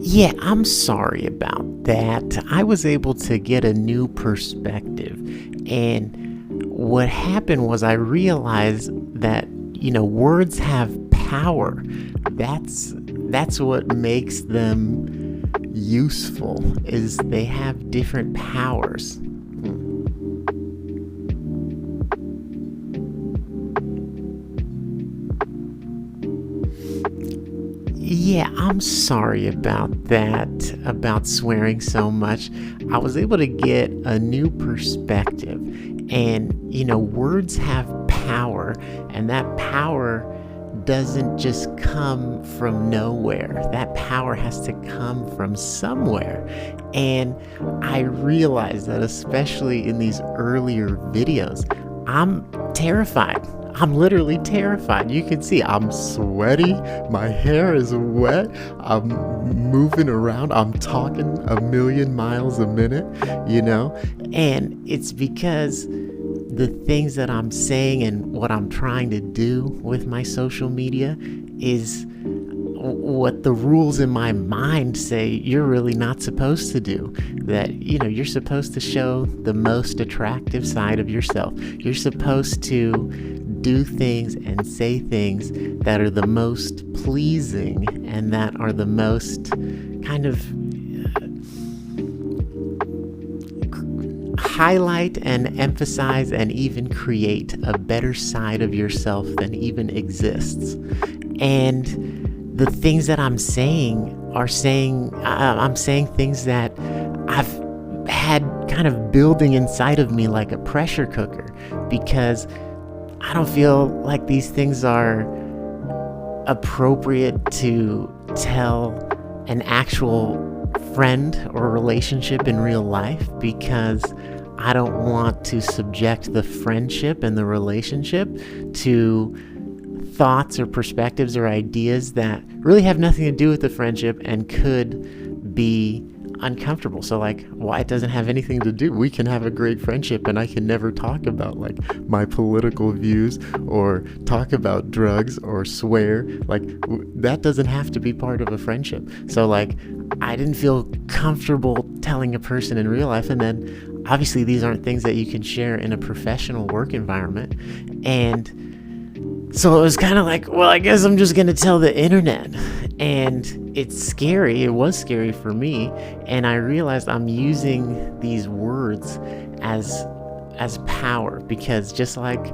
Yeah, I'm sorry about that. I was able to get a new perspective. And what happened was I realized that, words have power. That's what makes them useful, is they have different powers. Yeah, I'm sorry about that, about swearing so much. I was able to get a new perspective. And, words have power, and that power doesn't just come from nowhere. That power has to come from somewhere. And I realized that, especially in these earlier videos, I'm terrified. I'm literally terrified. You can see I'm sweaty. My hair is wet. I'm moving around. I'm talking a million miles a minute, And it's because the things that I'm saying and what I'm trying to do with my social media is what the rules in my mind say you're really not supposed to do. That, you're supposed to show the most attractive side of yourself. You're supposed to do things and say things that are the most pleasing and that are the most kind of highlight and emphasize and even create a better side of yourself than even exists. And the things that I'm saying I'm saying things that I've had kind of building inside of me like a pressure cooker, because I don't feel like these things are appropriate to tell an actual friend or relationship in real life, because I don't want to subject the friendship and the relationship to thoughts or perspectives or ideas that really have nothing to do with the friendship and could be uncomfortable. So it doesn't have anything to do. We can have a great friendship and I can never talk about my political views or talk about drugs or swear. That doesn't have to be part of a friendship. So I didn't feel comfortable telling a person in real life, and then obviously these aren't things that you can share in a professional work environment. And so it was kind of I guess I'm just going to tell the internet. And it's scary. It was scary for me. And I realized I'm using these words as power, because just like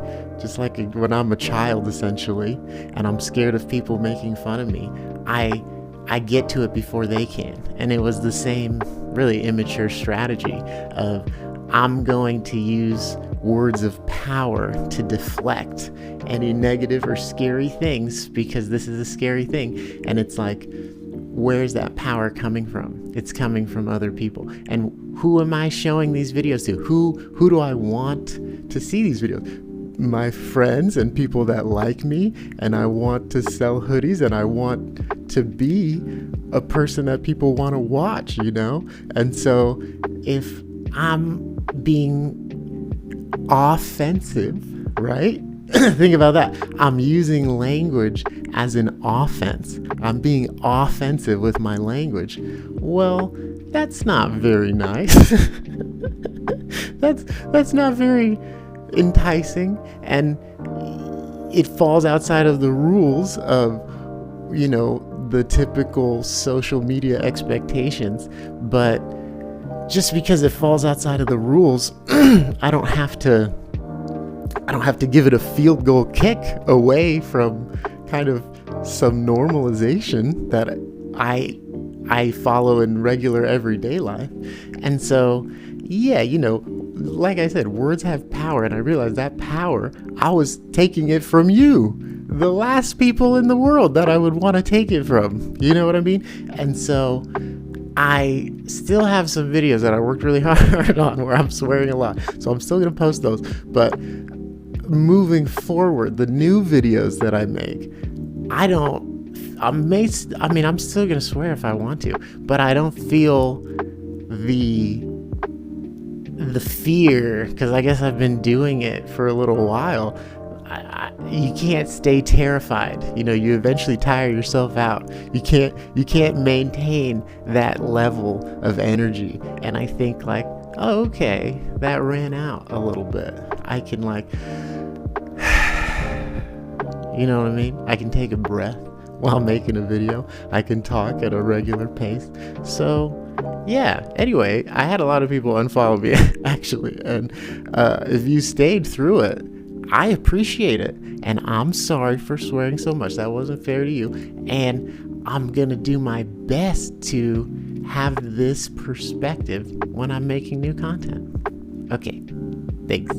when I'm a child, essentially, and I'm scared of people making fun of me, I get to it before they can. And it was the same really immature strategy of I'm going to use words of power to deflect any negative or scary things, because this is a scary thing. And it's where's that power coming from? It's coming from other people. And who am I showing these videos to? Who do I want to see these videos? My friends and people that like me, and I want to sell hoodies, and I want to be a person that people want to watch, And so if I'm being offensive, right? Think about that. I'm using language as an offense. I'm being offensive with my language. Well, that's not very nice. That's not very enticing, and it falls outside of the rules of, the typical social media expectations. But just because it falls outside of the rules, I don't have to give it a field goal kick away from kind of some normalization that I follow in regular everyday life. And so, yeah, like I said, words have power, and I realized that power, I was taking it from you, the last people in the world that I would want to take it from. You know what I mean? And so I still have some videos that I worked really hard on where I'm swearing a lot. So I'm still going to post those. But moving forward, the new videos that I make, I'm still going to swear if I want to, but I don't feel the fear, because I guess I've been doing it for a little while. you can't stay terrified. You eventually tire yourself out. You can't maintain that level of energy. And I think like, oh, okay, that ran out a little bit. I can like, you know what I mean? I can take a breath while making a video. I can talk at a regular pace. So yeah, anyway, I had a lot of people unfollow me actually, and if you stayed through it, I appreciate it, and I'm sorry for swearing so much. That wasn't fair to you, and I'm gonna do my best to have this perspective when I'm making new content. Okay, thanks.